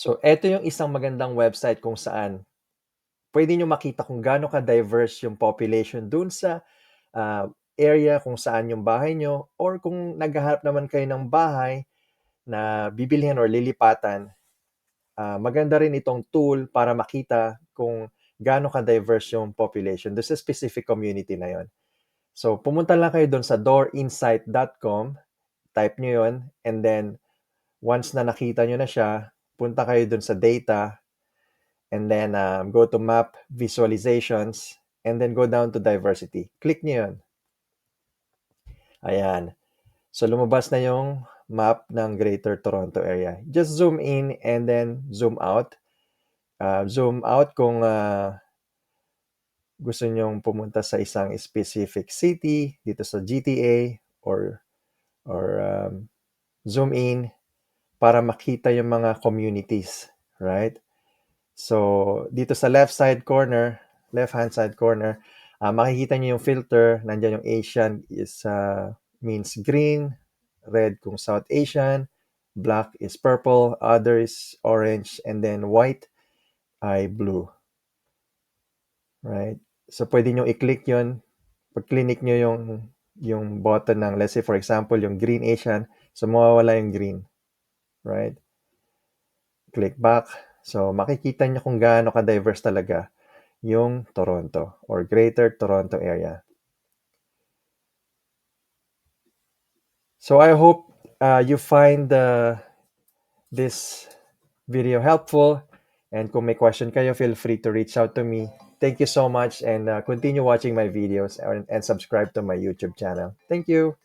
So, eto yung isang magandang website kung saan pwede nyo makita kung gaano ka-diverse yung population dun sa area kung saan yung bahay nyo, or kung naghahanap naman kayo ng bahay na bibilhin or lilipatan, maganda rin itong tool para makita kung gaano ka-diverse yung population doon sa specific community na yon. So, pumunta lang kayo doon sa doorinsight.com, type nyo yon, and then once na nakita nyo na siya, punta kayo doon sa data, and then go to map visualizations, and then go down to diversity. Click nyo yun. Ayan. So, lumabas na yung map ng Greater Toronto Area. Just zoom in and then zoom out. Zoom out kung gusto nyong pumunta sa isang specific city dito sa GTA, or zoom in para makita yung mga communities, right? So, dito sa left-hand side corner, makikita niyo yung filter. Nandiyan yung Asian means green, red kung South Asian, black is purple, other is orange, and then white ay blue. Right? So, pwede nyo i-click yun. Pag click nyo yung button ng, let's say for example, yung green Asian, so mawawala yung green. Right? Click back. So, makikita nyo kung gaano ka-diverse talaga yung Toronto or Greater Toronto Area. So, I hope you find this video helpful. And kung may question kayo, feel free to reach out to me. Thank you so much, and continue watching my videos and subscribe to my YouTube channel. Thank you.